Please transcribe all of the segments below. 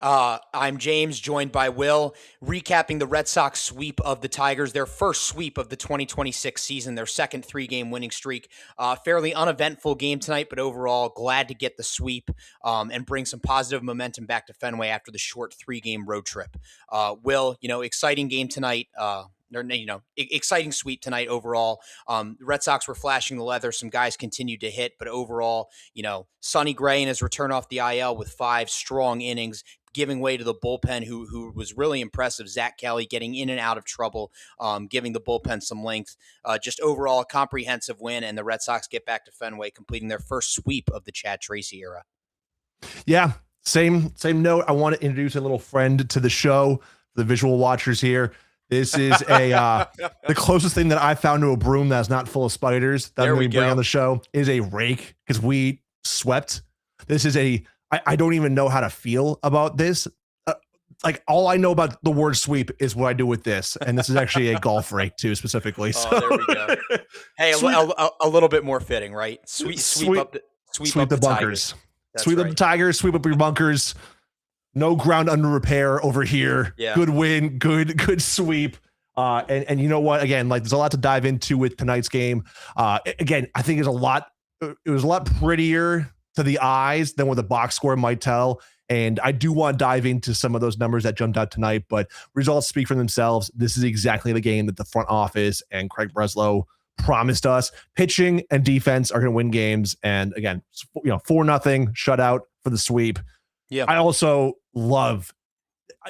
I'm James, joined by Will, recapping the Red Sox sweep of the Tigers, their first sweep of the 2026 season, their second three-game winning streak. Fairly uneventful game tonight, but overall glad to get the sweep and bring some positive momentum back to Fenway after the short three-game road trip. Will, exciting game tonight. Exciting sweep tonight overall. The Red Sox were flashing the leather. Some guys continued to hit, but overall, Sonny Gray in his return off the IL with 5 strong innings, giving way to the bullpen, who was really impressive. Zach Kelly getting in and out of trouble, giving the bullpen some length. Just overall, a comprehensive win, and the Red Sox get back to Fenway, completing their first sweep of the Chad Tracy era. Yeah, same note. I want to introduce a little friend to the show for the visual watchers here. This is the closest thing that I found to a broom that's not full of spiders that I'm going to bring on the show is a rake, because we swept. This is I don't even know how to feel about this. Like, all I know about the word sweep is what I do with this. And this is actually a golf rake too, specifically. So there we go. Hey, a little bit more fitting, right? Sweep up the bunkers. Sweep up the Tigers, sweep up your bunkers. No ground under repair over here. Yeah. Good win, good sweep. And you know what? Again, like, there's a lot to dive into with tonight's game. Again, I think it was a lot prettier to the eyes than what the box score might tell. And I do want to dive into some of those numbers that jumped out tonight, but results speak for themselves. This is exactly the game that the front office and Craig Breslow promised us. Pitching and defense are going to win games. And again, 4-0 shutout for the sweep. Yeah. I also love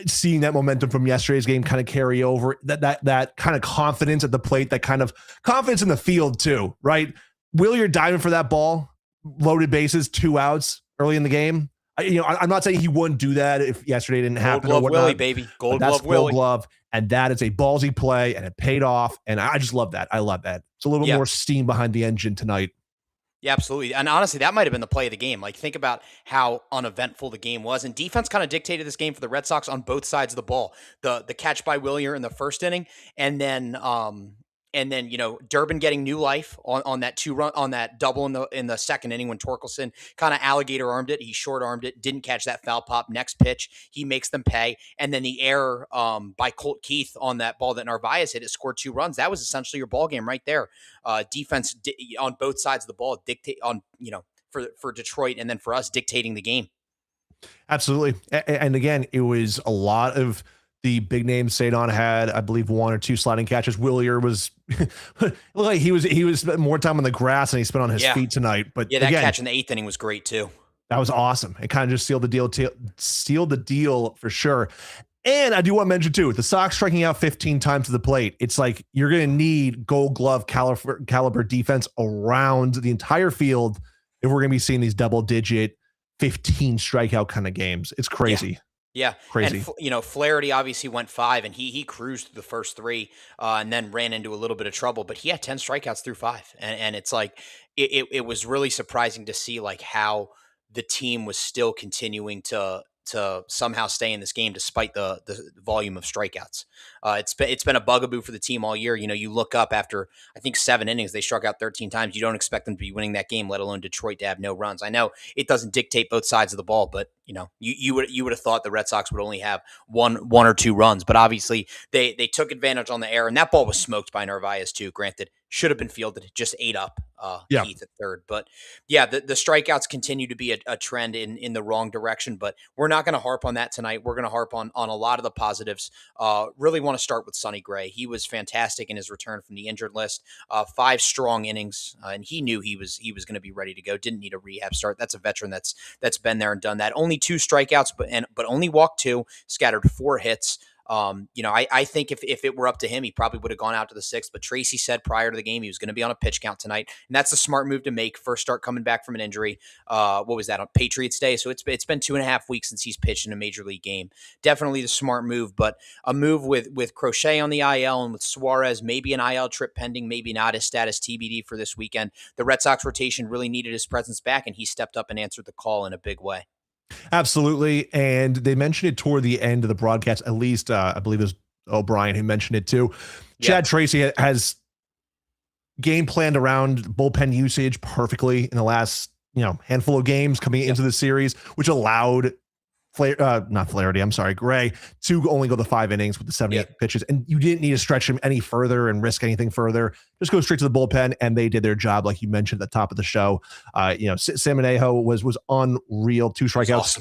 seeing that momentum from yesterday's game kind of carry over, that kind of confidence at the plate, that kind of confidence in the field too, right? Willier diving for that ball, loaded bases, 2 outs early in the game. I'm not saying he wouldn't do that if yesterday didn't happen. Gold Glove Willie, baby. Gold Glove Willie. Gold Glove. And that is a ballsy play, and it paid off. And I just love that. I love that. It's a little more steam behind the engine tonight. Yeah, absolutely. And honestly, that might have been the play of the game. Like, think about how uneventful the game was. And defense kind of dictated this game for the Red Sox on both sides of the ball. The catch by Willier in the first inning, and then Durbin getting new life on that 2-run, on that double in the second inning when Torkelson kind of alligator armed it. He short armed it, didn't catch that foul pop. Next pitch, he makes them pay. And then the error by Colt Keith on that ball that Narvaez hit, it scored 2 runs. That was essentially your ball game right there. Defense on both sides of the ball dictate for Detroit, and then for us dictating the game. Absolutely. And again, it was a lot of the big names. Sadon had, I believe, 1 or 2 sliding catches. Willier was like he was spending more time on the grass than he spent on his feet tonight. But that catch in the 8th inning was great too. That was awesome. It kind of just sealed the deal for sure. And I do want to mention too, the Sox striking out 15 times to the plate. It's like you're going to need Gold Glove caliber defense around the entire field if we're going to be seeing these double-digit 15 strikeout kind of games. It's crazy. Yeah. Crazy. And, Flaherty obviously went 5, and he cruised through the first 3 and then ran into a little bit of trouble, but he had 10 strikeouts through 5. And it's like, it was really surprising to see like how the team was still continuing to somehow stay in this game despite the volume of strikeouts. It's been a bugaboo for the team all year. You look up after, I think, 7 innings, they struck out 13 times. You don't expect them to be winning that game, let alone Detroit to have no runs. I know it doesn't dictate both sides of the ball, but you would have thought the Red Sox would only have one or 2 runs, but obviously they took advantage on the error, and that ball was smoked by Narvaez too. Granted, should have been fielded, just ate up Keith at third. But yeah, the strikeouts continue to be a trend in the wrong direction, but we're not going to harp on that tonight. We're going to harp on a lot of the positives. Really want to start with Sonny Gray. He was fantastic in his return from the injured list. 5 strong innings, and he knew he was going to be ready to go. Didn't need a rehab start. That's a veteran that's been there and done that. Only 2 strikeouts, but only walked 2, scattered 4 hits. I think if it were up to him, he probably would have gone out to the 6th, but Tracy said prior to the game he was going to be on a pitch count tonight, and that's a smart move to make. First start coming back from an injury. What was that, on Patriots Day? So it's been 2.5 weeks since he's pitched in a major league game. Definitely the smart move, but a move with Crochet on the IL and with Suarez, maybe an IL trip pending, maybe not, his status TBD for this weekend. The Red Sox rotation really needed his presence back, and he stepped up and answered the call in a big way. Absolutely. And they mentioned it toward the end of the broadcast, at least I believe it was O'Brien who mentioned it too. Chad Tracy has game planned around bullpen usage perfectly in the last handful of games coming into the series, which allowed not Flaherty, I'm sorry, Gray, to only go the 5 innings with the 78 Yep. pitches. And you didn't need to stretch him any further and risk anything further. Just go straight to the bullpen. And they did their job, like you mentioned at the top of the show. Simonejo was unreal. Two It was strikeouts, awesome.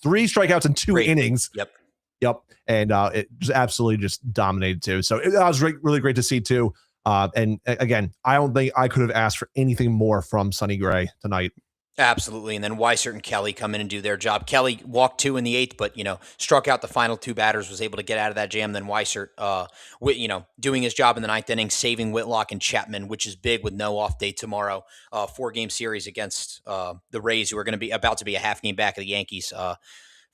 three strikeouts in two Great day. innings. Yep. Yep. And it just absolutely just dominated too. So that was really great to see too. And again, I don't think I could have asked for anything more from Sonny Gray tonight. Absolutely. And then Weissert and Kelly come in and do their job. Kelly walked two in the eighth, but, struck out the final two batters, was able to get out of that jam. Then Weissert, doing his job in the ninth inning, saving Whitlock and Chapman, which is big with no off day tomorrow. 4-game series against the Rays, who are going to be about to be a half game back of the Yankees.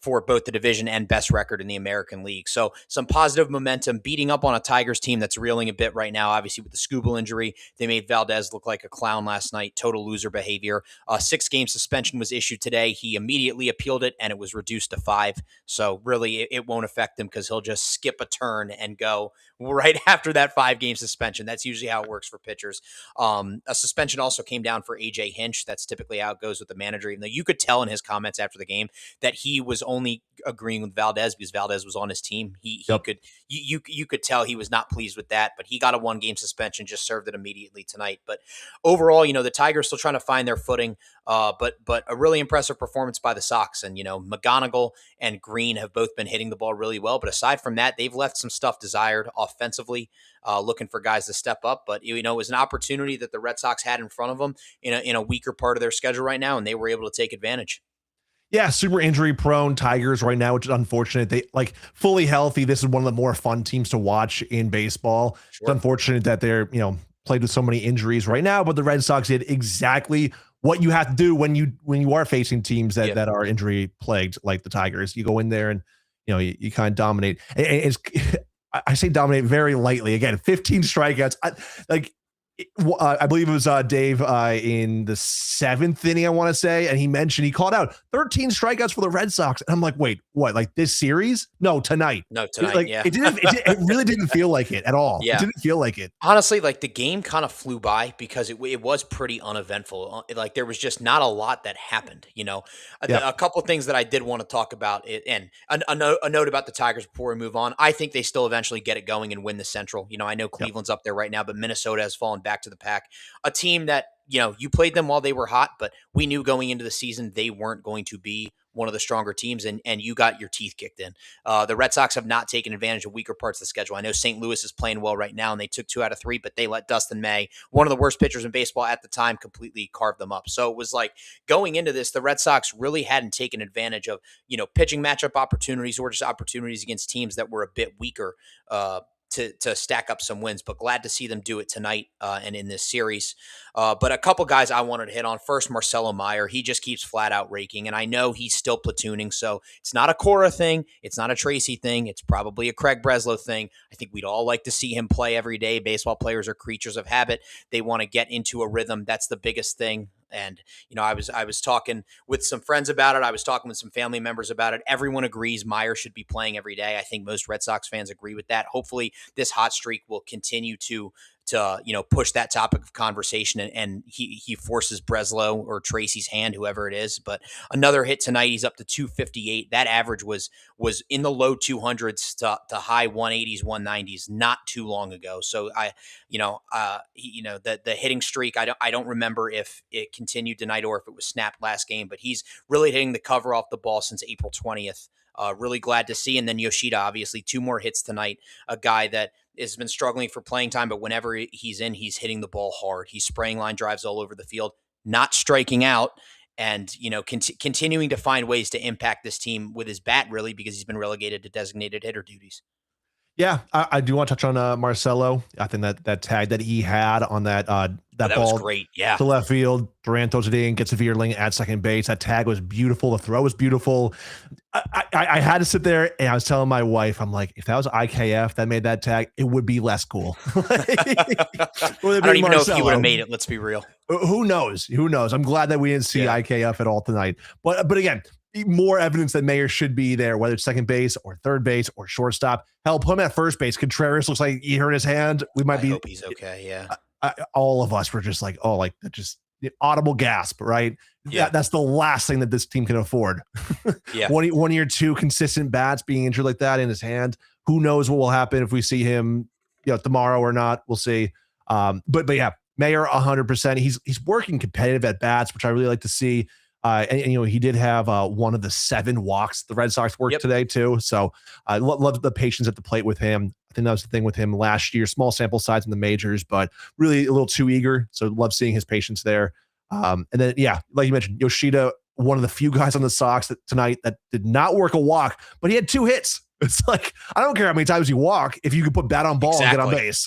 For both the division and best record in the American League. So some positive momentum, beating up on a Tigers team that's reeling a bit right now, obviously with the Scooble injury. They made Valdez look like a clown last night, total loser behavior. A 6-game suspension was issued today. He immediately appealed it, and it was reduced to 5. So really, it won't affect him because he'll just skip a turn and go right after that 5-game suspension. That's usually how it works for pitchers. A suspension also came down for A.J. Hinch. That's typically how it goes with the manager, even though you could tell in his comments after the game that he was only agreeing with Valdez because Valdez was on his team. He Yep. could you could tell he was not pleased with that, but he got a 1-game suspension, just served it immediately tonight. But overall, the Tigers still trying to find their footing. But a really impressive performance by the Sox. And McGonigal and Green have both been hitting the ball really well. But aside from that, they've left some stuff desired offensively, looking for guys to step up. But it was an opportunity that the Red Sox had in front of them in a weaker part of their schedule right now, and they were able to take advantage. Yeah, super injury prone Tigers right now, which is unfortunate. They fully healthy. This is one of the more fun teams to watch in baseball. It's Sure. unfortunate that they're, played with so many injuries right now, but the Red Sox did exactly what you have to do when you are facing teams that are injury plagued like the Tigers. You go in there and you kind of dominate. I say dominate very lightly. Again, 15 strikeouts. I believe it was Dave in the 7th inning, I want to say, and he called out 13 strikeouts for the Red Sox. And I'm like, wait, what? Like this series? No, tonight. No, tonight. Yeah. It really didn't feel like it at all. Yeah. It didn't feel like it. Honestly, the game kind of flew by because it was pretty uneventful. There was just not a lot that happened. A couple of things that I did want to talk about, and a note about the Tigers before we move on. I think they still eventually get it going and win the Central. I know Cleveland's up there right now, but Minnesota has fallen back to the pack. A team that you played them while they were hot, but we knew going into the season they weren't going to be one of the stronger teams, and you got your teeth kicked in. The Red Sox have not taken advantage of weaker parts of the schedule. I know St. Louis is playing well right now, and they took 2 out of 3, but they let Dustin May, one of the worst pitchers in baseball at the time, completely carve them up. So it was like going into this, the Red Sox really hadn't taken advantage of pitching matchup opportunities or just opportunities against teams that were a bit weaker to stack up some wins, but glad to see them do it tonight and in this series. But a couple guys I wanted to hit on. First, Marcelo Meyer. He just keeps flat out raking, and I know he's still platooning, so it's not a Cora thing. It's not a Tracy thing. It's probably a Craig Breslow thing. I think we'd all like to see him play every day. Baseball players are creatures of habit. They want to get into a rhythm. That's the biggest thing. And I was talking with some friends about it. I was talking with some family members about it. Everyone agrees Meyer should be playing every day. I think most Red Sox fans agree with that. Hopefully, this hot streak will continue to push that topic of conversation, and he forces Breslow or Tracy's hand, whoever it is. But another hit tonight. He's up to 258. That average was in the low 200s to high 180s, 190s not too long ago. So the hitting streak. I don't remember if it continued tonight or if it was snapped last game, but he's really hitting the cover off the ball since April 20th. Really glad to see. And then Yoshida, obviously, 2 more hits tonight. A guy that has been struggling for playing time, but whenever he's in, he's hitting the ball hard. He's spraying line drives all over the field, not striking out, and continuing to find ways to impact this team with his bat, really, because he's been relegated to designated hitter duties. Yeah, I do want to touch on Marcelo. I think that tag that he had on that That ball was great. Yeah. to left field, Durant throws it in, gets a Veerling at second base. That tag was beautiful. The throw was beautiful. I had to sit there and I was telling my wife, I'm like, if that was IKF that made that tag, it would be less cool. I don't even know if he would have made it. Let's be real. Who knows? Who knows? I'm glad that we didn't see IKF at all tonight. But again, more evidence that Mayer should be there, whether it's second base or third base or shortstop. Hell, put him at first base. Contreras looks like he hurt his hand. We might I hope he's okay. Yeah. All of us were just like, oh, like that just the audible gasp, right? Yeah. That's the last thing that this team can afford. Yeah. One year, two consistent bats being injured like that in his hand. Who knows what will happen if we see him, tomorrow or not? We'll see. But yeah, Mayer 100%. He's working competitive at bats, which I really like to see. And he did have one of the 7 walks the Red Sox worked Yep. today too. So I love the patience at the plate with him. I think that was the thing with him last year. Small sample size in the majors, but really a little too eager. So love seeing his patience there. And then yeah, like you mentioned, Yoshida, one of the few guys on the Sox tonight that did not work a walk, but he had 2 hits. It's like, I don't care how many times you walk if you can put bat on ball and get on base.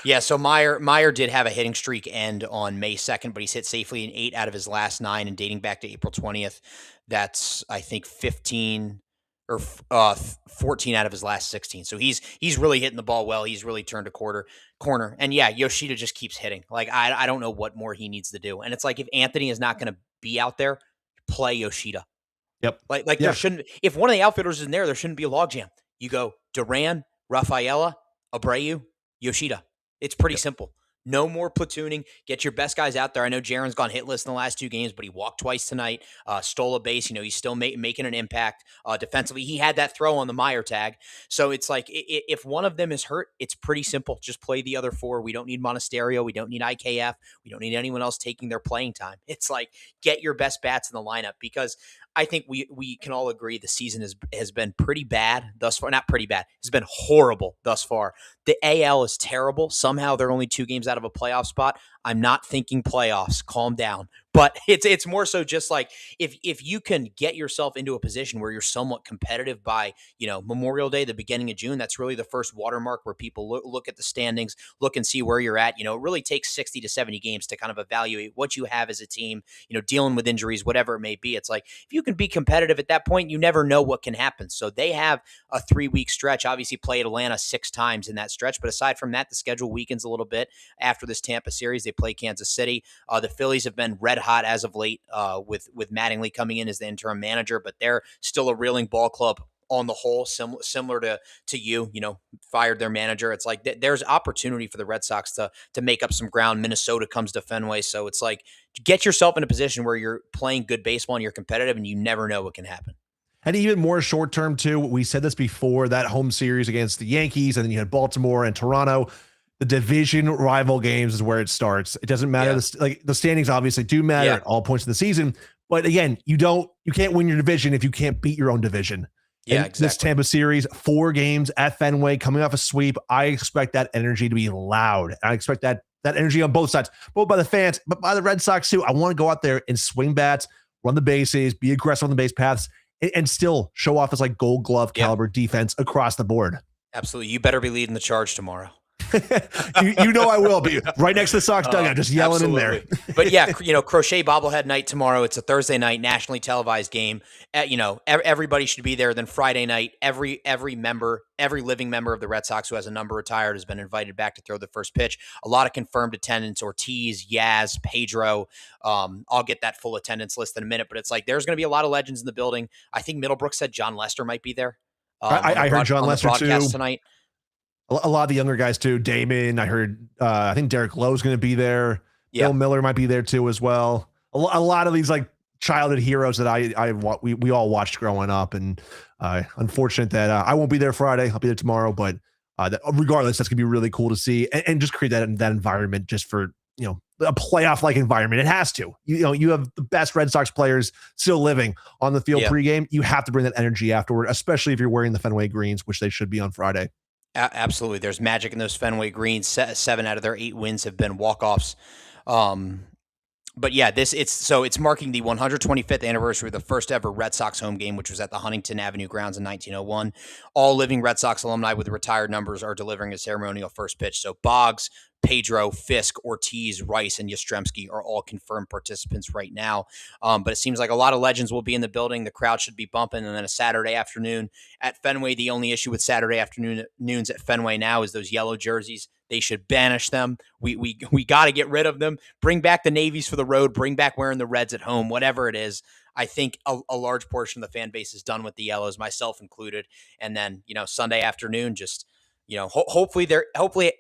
Yeah, so Meyer did have a hitting streak end on May 2nd, but he's hit safely in 8 out of his last 9, and dating back to April 20th, that's I think 15 or 14 out of his last 16. So he's really hitting the ball well. He's really turned a corner. And yeah, Yoshida just keeps hitting. Like I don't know what more he needs to do. And it's like if Anthony is not going to be out there, play Yoshida. Yep. Like there Yeah. shouldn't, if one of the outfielders is in there shouldn't be a logjam. You go Duran, Rafaela, Abreu, Yoshida. It's pretty Yep. simple. No more platooning. Get your best guys out there. I know Jaron's gone hitless in the last 2 games, but he walked twice tonight, stole a base. He's still making an impact defensively. He had that throw on the Meyer tag. So it's like if one of them is hurt, it's pretty simple. Just play the other 4. We don't need Monasterio. We don't need IKF. We don't need anyone else taking their playing time. It's like get your best bats in the lineup because I think we can all agree the season has been pretty bad thus far. Not pretty bad. It's been horrible thus far. The AL is terrible. Somehow they're only 2 games out of a playoff spot. I'm not thinking playoffs. Calm down. But it's more so just like if you can get yourself into a position where you're somewhat competitive by Memorial Day, the beginning of June, that's really the first watermark where people look at the standings, look and see where you're at. It really takes 60 to 70 games to kind of evaluate what you have as a team. Dealing with injuries, whatever it may be. It's like if you can be competitive at that point, you never know what can happen. So they have a 3-week stretch. Obviously, played Atlanta 6 times in that stretch, but aside from that, the schedule weakens a little bit after this Tampa series. They play Kansas City. The Phillies have been red hot as of late with Mattingly coming in as the interim manager, but they're still a reeling ball club on the whole, similar to you, fired their manager. It's like there's opportunity for the Red Sox to make up some ground. Minnesota comes to Fenway. So it's like get yourself in a position where you're playing good baseball and you're competitive and you never know what can happen. And even more short term, too. We said this before that home series against the Yankees, and then you had Baltimore and Toronto. The division rival games is where it starts. It doesn't matter. Yeah. The standings obviously do matter at all points of the season. But again, you can't win your division if you can't beat your own division. Yeah, and exactly. This Tampa series, 4 games at Fenway, coming off a sweep. I expect that energy to be loud. I expect that energy on both sides, both by the fans, but by the Red Sox too. I want to go out there and swing bats, run the bases, be aggressive on the base paths, and still show off this like Gold Glove caliber defense across the board. Absolutely. You better be leading the charge tomorrow. I will be right next to the Sox dugout, just yelling absolutely. in there. But yeah, crochet bobblehead night tomorrow. It's a Thursday night nationally televised game. Everybody should be there. Then Friday night, every living member of the Red Sox who has a number retired has been invited back to throw the first pitch. A lot of confirmed attendance: Ortiz, Yaz, Pedro. I'll get that full attendance list in a minute. But it's like there's going to be a lot of legends in the building. I think Middlebrook said John Lester might be there. I heard John Lester too tonight. A lot of the younger guys too. Damon, I heard. I think Derek Lowe's going to be there. Yeah. Bill Miller might be there too as well. A lot of these like childhood heroes that we all watched growing up, and unfortunate that I won't be there Friday. I'll be there tomorrow, but regardless, that's gonna be really cool to see and just create that environment just for a playoff like environment. It has to. You have the best Red Sox players still living on the field pregame. You have to bring that energy afterward, especially if you're wearing the Fenway greens, which they should be on Friday. Absolutely. There's magic in those Fenway greens. 7 out of their 8 wins have been walk-offs. But yeah, it's marking the 125th anniversary of the first ever Red Sox home game, which was at the Huntington Avenue grounds in 1901. All living Red Sox alumni with retired numbers are delivering a ceremonial first pitch. So Boggs, Pedro, Fisk, Ortiz, Rice, and Yastrzemski are all confirmed participants right now. But it seems like a lot of legends will be in the building. The crowd should be bumping. And then a Saturday afternoon at Fenway. The only issue with Saturday afternoons at Fenway now is those yellow jerseys. They should banish them. We got to get rid of them. Bring back the navies for the road. Bring back wearing the reds at home. Whatever it is, I think a large portion of the fan base is done with the yellows, myself included. And then Sunday afternoon, just hopefully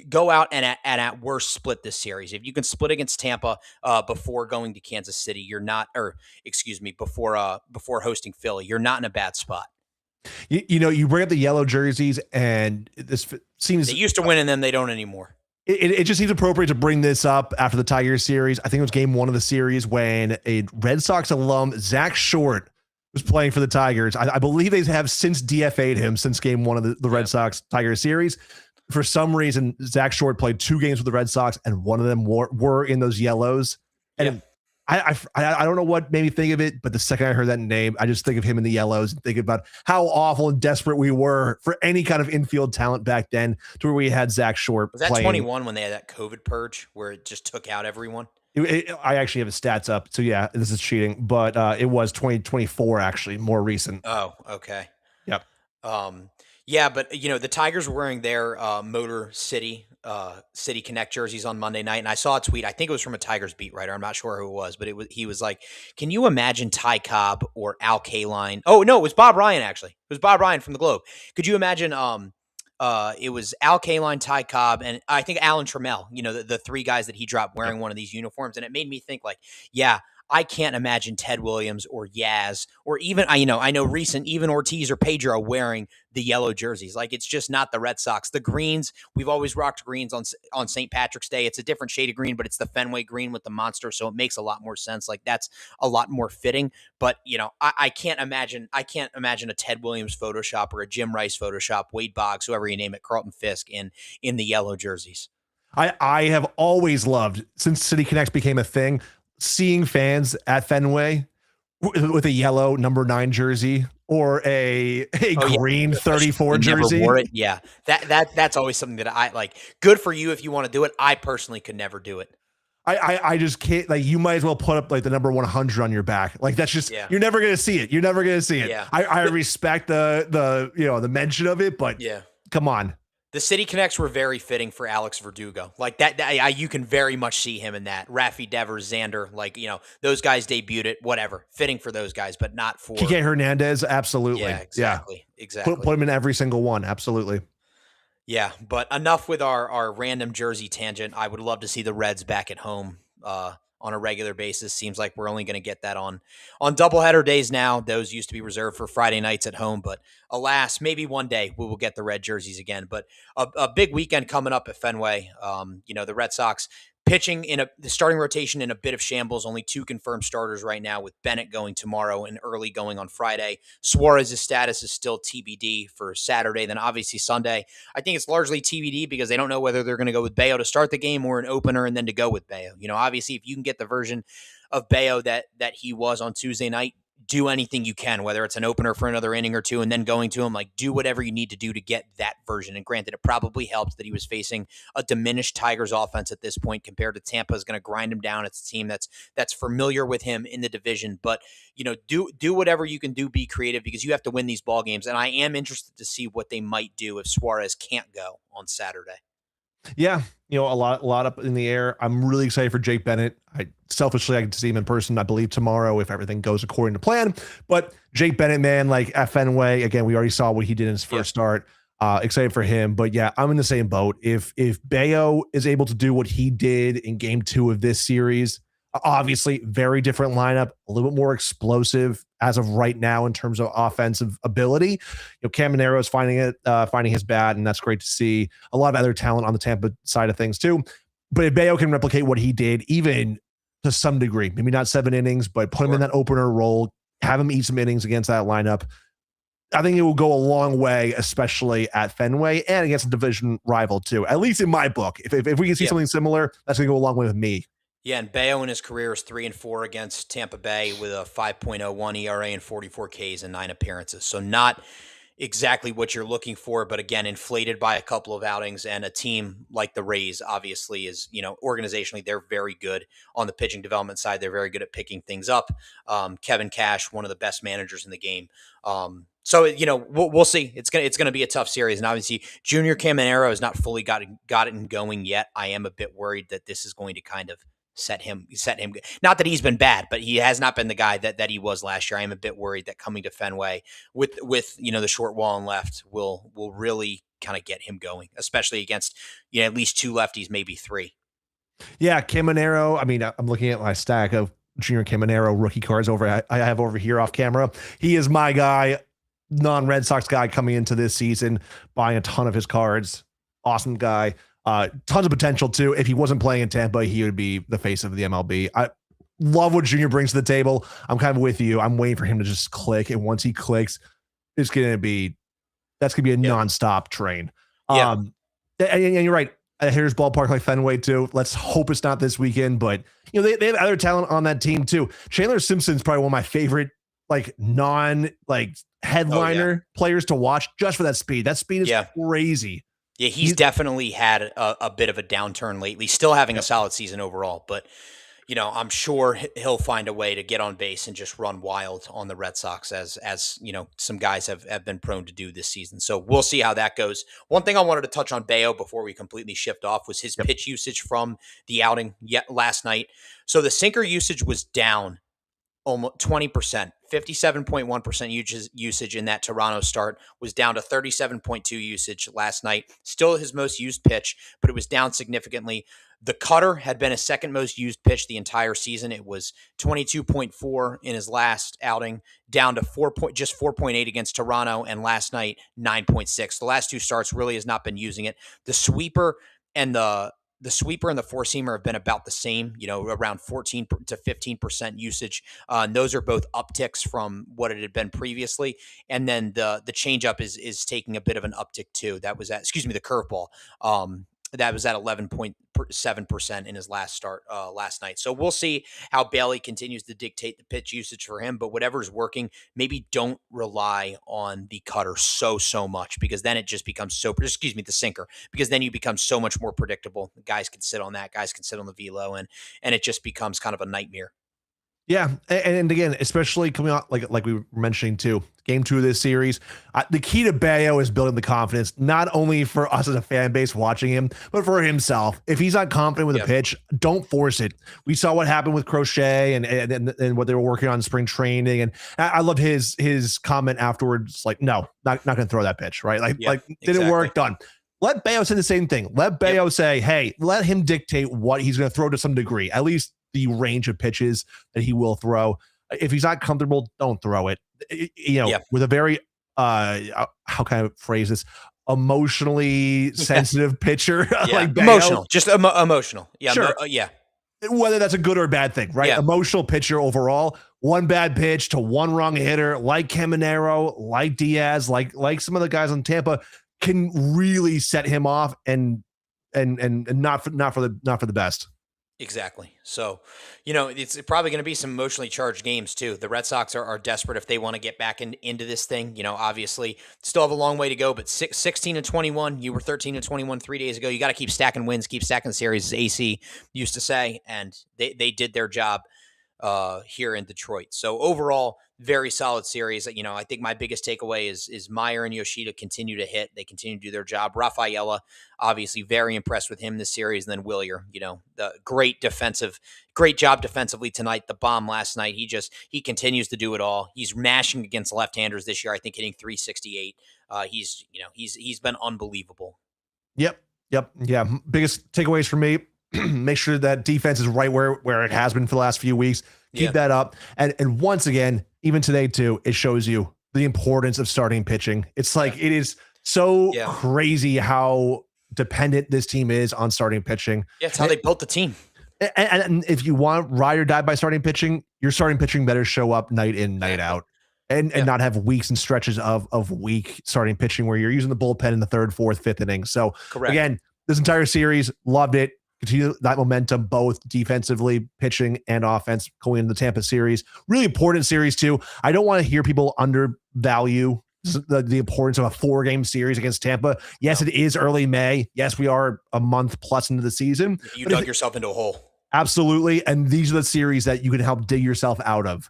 go out and at worst split this series. If you can split against Tampa before going to Kansas City, you're not, or excuse me, before hosting Philly, you're not in a bad spot. You bring up the yellow jerseys, and They seems used to win in them, they don't anymore. it just seems appropriate to bring this up after the Tigers series. I think it was game one of the series when a Red Sox alum, Zach Short, was playing for the Tigers. I believe they have since DFA'd him since game one of the Red Sox Tigers series. For some reason, Zach Short played 2 games with the Red Sox, and one of them were in those yellows. And I don't know what made me think of it, but the second I heard that name, I just think of him in the yellows and think about how awful and desperate we were for any kind of infield talent back then, to where we had Zach Short. Was that playing. 21 when they had that COVID purge where it just took out everyone? I actually have his stats up, so yeah, this is cheating, but it was 2024 actually, more recent. Oh, okay. Yep. Yeah, but the Tigers were wearing their Motor City Connect jerseys on Monday night, and I saw a tweet. I think it was from a Tigers beat writer. I'm not sure who it was, but he was like, "Can you imagine Ty Cobb or Al Kaline?" Oh no, it was Bob Ryan actually. It was Bob Ryan from the Globe. Could you imagine? It was Al Kaline, Ty Cobb, and I think Alan Trammell. The 3 guys that he dropped wearing one of these uniforms, and it made me think like, yeah. I can't imagine Ted Williams or Yaz or even I know recent even Ortiz or Pedro wearing the yellow jerseys. Like, it's just not the Red Sox. The greens, we've always rocked greens on St. Patrick's Day. It's a different shade of green, but it's the Fenway green with the monster, so it makes a lot more sense. Like, that's a lot more fitting. But I can't imagine a Ted Williams Photoshop or a Jim Rice Photoshop, Wade Boggs, whoever you name it, Carlton Fisk in the yellow jerseys. I have always loved, since City Connects became a thing, seeing fans at Fenway with a yellow number 9 jersey or a green 34 jersey. Never wore it. Yeah, that's always something that I like. Good for you if you want to do it. I personally could never do it. I just can't. Like, you might as well put up like the number 100 on your back. Like, that's just you're never gonna see it. You're never gonna see it. Yeah. I respect the mention of it, but come on. The City Connects were very fitting for Alex Verdugo. Like that you can very much see him in that. Raffy Devers, Xander, like, those guys debuted it, whatever. Fitting for those guys, but not for Kike Hernandez, absolutely. Yeah, exactly. Exactly. Put him in every single one, absolutely. Yeah, but enough with our random jersey tangent. I would love to see the Reds back at home on a regular basis. Seems like we're only going to get that on doubleheader days now. Those used to be reserved for Friday nights at home, but alas, maybe one day we will get the red jerseys again. But a big weekend coming up at Fenway. The Red Sox pitching in the starting rotation in a bit of shambles. Only 2 confirmed starters right now, with Bennett going tomorrow and Early going on Friday. Suarez's status is still TBD for Saturday. Then obviously Sunday, I think it's largely TBD because they don't know whether they're going to go with Bayo to start the game or an opener and then to go with Bayo. Obviously if you can get the version of Bayo that he was on Tuesday night, do anything you can, whether it's an opener for another inning or 2 and then going to him, like, do whatever you need to do to get that version. And granted, it probably helps that he was facing a diminished Tigers offense at this point compared to Tampa is going to grind him down. It's a team that's familiar with him in the division, but do whatever you can do, be creative, because you have to win these ball games. And I am interested to see what they might do if Suarez can't go on Saturday. Yeah, a lot up in the air. I'm really excited for Jake Bennett. I get to see him in person, I believe, tomorrow if everything goes according to plan. But Jake Bennett, man, like at Fenway, again, we already saw what he did in his first start. Excited for him. But yeah, I'm in the same boat. If Bayo is able to do what he did in game 2 of this series, obviously very different lineup, a little bit more explosive as of right now in terms of offensive ability. Caminero is finding his bat, and that's great to see. A lot of other talent on the Tampa side of things too. But if Bayo can replicate what he did, even to some degree, maybe not 7 innings, but put him in that opener role, have him eat some innings against that lineup, I think it will go a long way, especially at Fenway and against a division rival too. At least in my book, if we can see something similar, that's going to go a long way with me. Yeah, and Bayo in his career is 3-4 against Tampa Bay with a 5.01 ERA and 44 Ks in 9 appearances. So not exactly what you're looking for, but again, inflated by a couple of outings, and a team like the Rays obviously is, organizationally, they're very good on the pitching development side. They're very good at picking things up. Kevin Cash, one of the best managers in the game. So, we'll see. It's gonna be a tough series, and obviously Junior Caminero has not fully got it going yet. I am a bit worried that this is going to kind of set him. Not that he's been bad, but he has not been the guy that he was last year. I am a bit worried that coming to Fenway with the short wall and left will really kind of get him going, especially against, at least two lefties, maybe three. Yeah, Caminero. I mean, I'm looking at my stack of Junior Caminero rookie cards I have over here off camera. He is my guy, non-Red Sox guy coming into this season, buying a ton of his cards. Awesome guy. Tons of potential too. If he wasn't playing in Tampa, he would be the face of the MLB. I love what Junior brings to the table. I'm kind of with you. I'm waiting for him to just click, and once he clicks, it's gonna be that's gonna be a nonstop train. Yeah. And you're right. Here's ballpark like Fenway too. Let's hope it's not this weekend, but they have other talent on that team too. Chandler Simpson's probably one of my favorite headliner players to watch just for that speed. That speed is crazy. Yeah, he's definitely had a bit of a downturn lately. Still having a solid season overall, but I'm sure he'll find a way to get on base and just run wild on the Red Sox as some guys have been prone to do this season. So we'll see how that goes. One thing I wanted to touch on Bayo before we completely shift off was his pitch usage from the outing last night. So the sinker usage was down almost 20%, 57.1% usage in that Toronto start, was down to 37.2 usage last night. Still his most used pitch, but it was down significantly. The cutter had been his second most used pitch the entire season. It was 22.4 in his last outing, down to just 4.8 against Toronto, and last night 9.6. The last two starts really has not been using it. The sweeper and the four seamer have been about the same, around 14 to 15% usage. And those are both upticks from what it had been previously. And then the changeup is taking a bit of an uptick too. That was the curveball. That was at 11.7% in his last start last night. So we'll see how Bailey continues to dictate the pitch usage for him. But whatever's working, maybe don't rely on the cutter so much, because then it just becomes the sinker, because then you become so much more predictable. Guys can sit on that. Guys can sit on the velo, and it just becomes kind of a nightmare. Yeah, and again, especially coming out like we were mentioning too, game 2 of this series, the key to Bayo is building the confidence, not only for us as a fan base watching him, but for himself. If he's not confident with a pitch, don't force it. We saw what happened with Crochet and what they were working on in spring training, and I love his comment afterwards, like, no, not going to throw that pitch, right? Didn't work, done. Let Bayo say the same thing. Let Bayo say, hey, let him dictate what he's going to throw to some degree, at least the range of pitches that he will throw. If he's not comfortable, don't throw it. With a very how can I phrase this, emotionally sensitive pitcher like Bayo, emotional. Yeah, sure. Whether that's a good or a bad thing, right? Yeah. Emotional pitcher overall. One bad pitch to one wrong hitter, like Caminero, like Diaz, like some of the guys on Tampa, can really set him off and not for the best. Exactly. So, it's probably going to be some emotionally charged games too. The Red Sox are desperate if they want to get back into this thing. Obviously still have a long way to go, but 16-21, you were 13-21 3 days ago. You got to keep stacking wins, keep stacking series, as AC used to say, and they did their job here in Detroit. So overall, very solid series. I think my biggest takeaway is Meyer and Yoshida continue to hit. They continue to do their job. Rafaela, obviously very impressed with him this series. And then Willier, the great job defensively tonight. The bomb last night. He continues to do it all. He's mashing against left-handers this year. I think hitting 368. He's been unbelievable. Yep. Yeah. Biggest takeaways for me: make sure that defense is right where it has been for the last few weeks. Keep that up. And once again, even today too, it shows you the importance of starting pitching. It's like it is so crazy how dependent this team is on starting pitching. Yeah, it's how they built the team. And if you want ride or die by starting pitching, your starting pitching better show up night in, night out. And not have weeks and stretches of weak starting pitching where you're using the bullpen in the 3rd, 4th, 5th inning. So again, this entire series, loved it. Continue that momentum, both defensively, pitching, and offense going into the Tampa series. Really important series too. I don't want to hear people undervalue the importance of a 4-game series against Tampa. Yes, it is early May. Yes, we are a month plus into the season. You dug yourself into a hole. Absolutely. And these are the series that you can help dig yourself out of.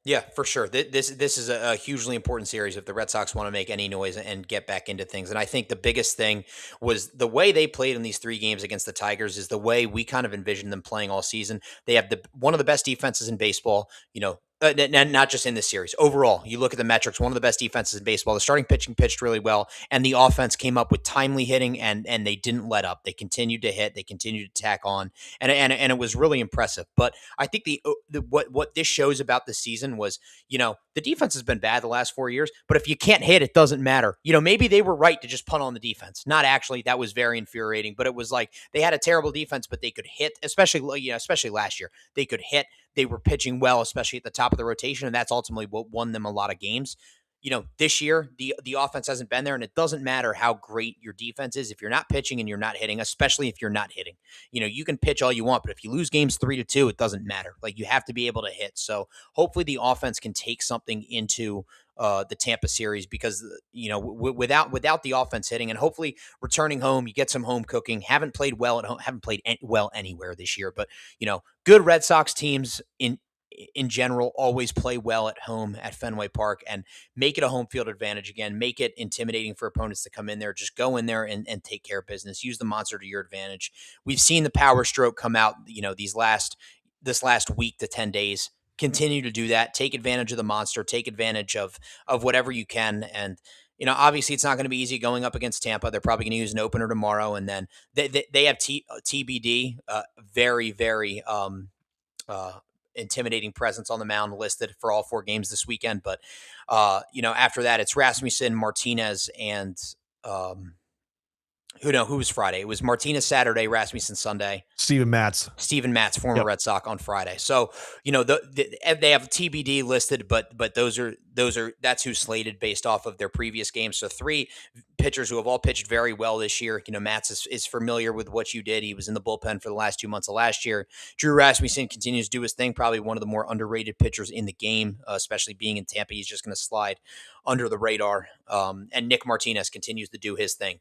Yeah, for sure. This is a hugely important series if the Red Sox want to make any noise and get back into things. And I think the biggest thing was the way they played in these 3 games against the Tigers is the way we kind of envisioned them playing all season. They have one of the best defenses in baseball. Not just in this series. Overall, you look at the metrics, one of the best defenses in baseball. The starting pitching pitched really well, and the offense came up with timely hitting, and they didn't let up. They continued to hit, they continued to tack on, and it was really impressive. But I think what this shows about the season was, the defense has been bad the last 4 years, but if you can't hit, it doesn't matter. Maybe they were right to just punt on the defense. Not actually, that was very infuriating, but it was like they had a terrible defense, but they could hit, especially last year. They could hit, they were pitching well, especially at the top of the rotation, and that's ultimately what won them a lot of games. This year the offense hasn't been there, and it doesn't matter how great your defense is if you're not pitching and you're not hitting, especially if you're not hitting. You can pitch all you want, but if you lose games 3-2, it doesn't matter. Like, you have to be able to hit. So hopefully the offense can take something into the Tampa series, because without the offense hitting, and hopefully returning home, you get some home cooking. Haven't played well at home, haven't played well anywhere this year, but good Red Sox teams in general always play well at home at Fenway Park, and make it a home field advantage again. Make it intimidating for opponents to come in there. Just go in there and take care of business. Use the monster to your advantage. We've seen the power stroke come out, this last week to 10 days. Continue to do that. Take advantage of the monster. Take advantage of whatever you can. And obviously it's not going to be easy going up against Tampa. They're probably going to use an opener tomorrow, and then they have TBD, very, very intimidating presence on the mound listed for all 4 games this weekend. But after that, it's Rasmussen, Martinez, and who was Friday? It was Martinez Saturday, Rasmussen Sunday, Steven Matz, former Yep. Red Sox, on Friday. So they have TBD listed, but that's who's slated based off of their previous games. So 3 pitchers who have all pitched very well this year. Matz is familiar with what you did. He was in the bullpen for the last 2 months of last year. Drew Rasmussen continues to do his thing. Probably one of the more underrated pitchers in the game, especially being in Tampa. He's just going to slide under the radar. And Nick Martinez continues to do his thing.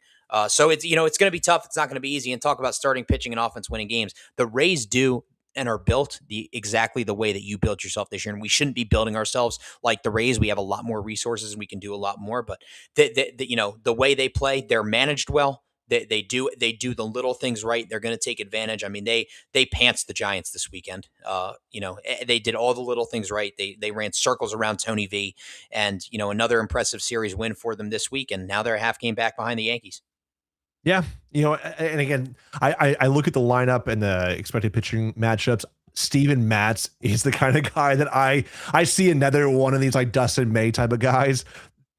So it's going to be tough. It's not going to be easy. And talk about starting pitching and offense winning games. The Rays do and are built exactly the way that you built yourself this year. And we shouldn't be building ourselves like the Rays. We have a lot more resources and we can do a lot more. But the way they play, they're managed well. They do the little things right. They're going to take advantage. I mean, they pantsed the Giants this weekend. They did all the little things right. They ran circles around Tony V, and another impressive series win for them this week. And now they're a half game back behind the Yankees. Yeah, and again, I look at the lineup and the expected pitching matchups. Steven Matz is the kind of guy that I see another one of these like Dustin May type of guys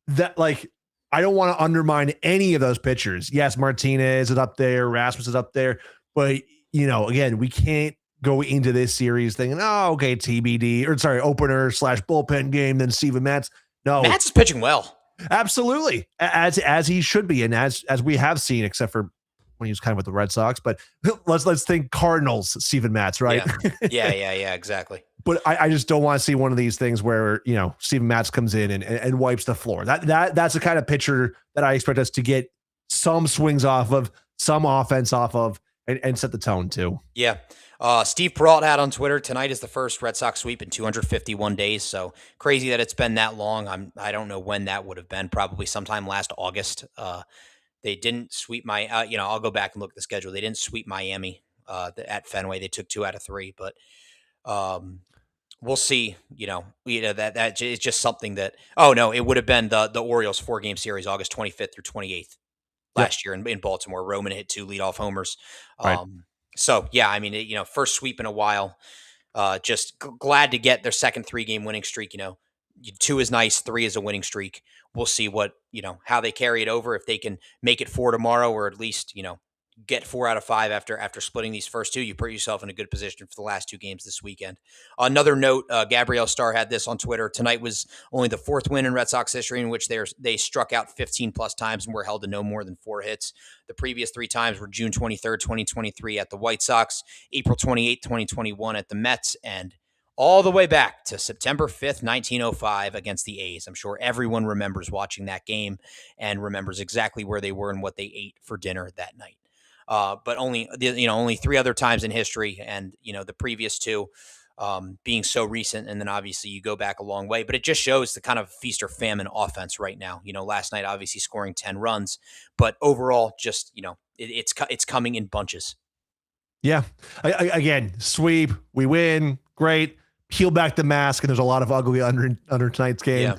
that, like, I don't want to undermine any of those pitchers. Yes, Martinez is up there, Rasmus is up there, but again, we can't go into this series thinking, oh, okay, TBD, or sorry, opener / bullpen game, then Steven Matz. No, Matz is pitching well. Absolutely, as he should be, and as we have seen, except for when he was kind of with the Red Sox. But let's think Cardinals, Steven Matz, right? Yeah, exactly. But I just don't want to see one of these things where Steven Matz comes in and wipes the floor. That's the kind of pitcher that I expect us to get some swings off of, some offense off of, and set the tone too. Yeah. Steve Peralt had on Twitter, tonight is the first Red Sox sweep in 251 days. So crazy that it's been that long. I don't know when that would have been. Probably sometime last August. They didn't sweep I'll go back and look at the schedule. They didn't sweep Miami at Fenway. They took 2 out of 3, but we'll see. That is just something that. Oh no, it would have been the Orioles 4-game series, August 25th through 28th last year in Baltimore. Roman hit 2 leadoff homers. Right. So yeah, I mean, first sweep in a while. Just glad to get their second 3-game winning streak. 2 is nice, 3 is a winning streak. We'll see how they carry it over. If they can make it 4 tomorrow, or at least get 4 out of 5 after splitting these first 2, you put yourself in a good position for the last 2 games this weekend. Another note: Gabrielle Starr had this on Twitter. Tonight was only the 4th win in Red Sox history in which they struck out 15 plus times and were held to no more than 4 hits. The previous 3 times were June 23rd, 2023 at the White Sox, April 28th, 2021 at the Mets, and all the way back to September 5th, 1905 against the A's. I'm sure everyone remembers watching that game and remembers exactly where they were and what they ate for dinner that night. But only 3 other times in history, and the previous 2 being so recent, and then obviously you go back a long way. But it just shows the kind of feast or famine offense right now. Last night obviously scoring 10 runs, but overall just it's coming in bunches. Yeah. Again, sweep, we win, great. peel back the mask, and there's a lot of ugly under tonight's game. Yeah.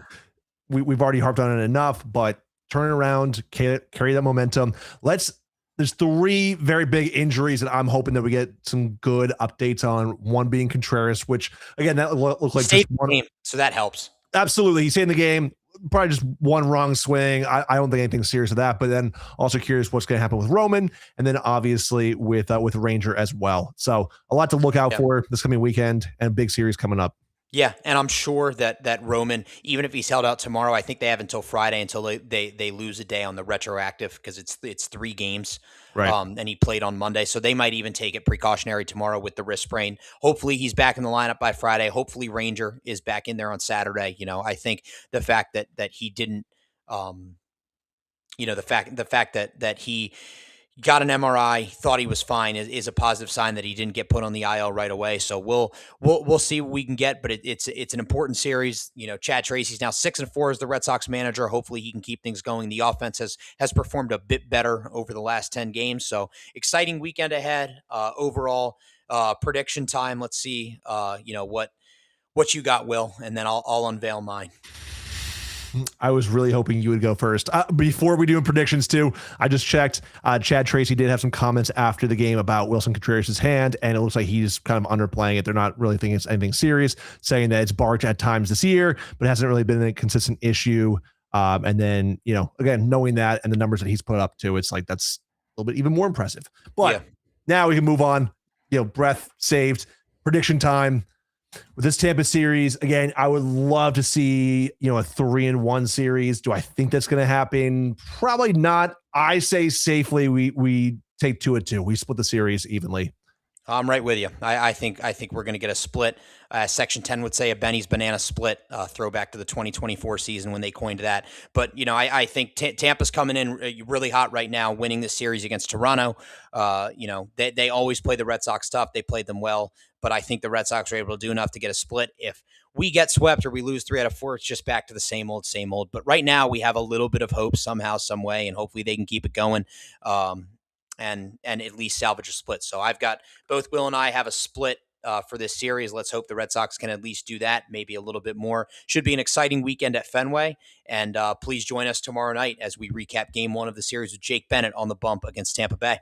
We've already harped on it enough, but turn around, carry that momentum. There's three very big injuries that I'm hoping that we get some good updates on. One being Contreras, which again, that looked He like just stayed in one. the game, so that helps. Absolutely. He's in the game. Probably just one wrong swing. I don't think anything serious with that. But then also curious what's going to happen with Roman, and then obviously with Ranger as well. So a lot to look out Yeah. for this coming weekend and a big series coming up. Yeah, and I'm sure that Roman, even if he's held out tomorrow, I think they have until Friday until they lose a day on the retroactive because it's 3 games. Right. And he played on Monday, so they might even take it precautionary tomorrow with the wrist sprain. Hopefully, he's back in the lineup by Friday. Hopefully, Ranger is back in there on Saturday. I think the fact that he didn't, the fact that he got an MRI, thought he was fine is a positive sign that he didn't get put on the IL right away. So we'll see what we can get, but it's an important series. Chad Tracy's now 6-4 as the Red Sox manager. Hopefully he can keep things going. The offense has performed a bit better over the last 10 games. So exciting weekend ahead. Overall prediction time. Let's see what you got, Will, and then I'll unveil mine. I was really hoping you would go first. Before we do predictions too, I just checked. Chad Tracy did have some comments after the game about Wilson Contreras' hand, and it looks like he's kind of underplaying it. They're not really thinking it's anything serious, saying that it's barked at times this year, but it hasn't really been a consistent issue. And then, again, knowing that and the numbers that he's put up to, it's like that's a little bit even more impressive. But now we can move on. Breath saved. Prediction time. With this Tampa series, again, I would love to see, a 3-1 series. Do I think that's going to happen? Probably not. I say safely we take 2-2. We split the series evenly. I'm right with you. I think we're going to get a split. Section 10 would say a Benny's banana split, throwback to the 2024 season when they coined that. But, I think Tampa's coming in really hot right now, winning this series against Toronto. They always play the Red Sox tough. They played them well. But I think the Red Sox are able to do enough to get a split. If we get swept or we lose 3 out of 4, it's just back to the same old, same old. But right now we have a little bit of hope somehow, some way, and hopefully they can keep it going. And at least salvage a split. So I've got both Will and I have a split for this series. Let's hope the Red Sox can at least do that, maybe a little bit more. Should be an exciting weekend at Fenway. And please join us tomorrow night as we recap Game 1 of the series with Jake Bennett on the bump against Tampa Bay.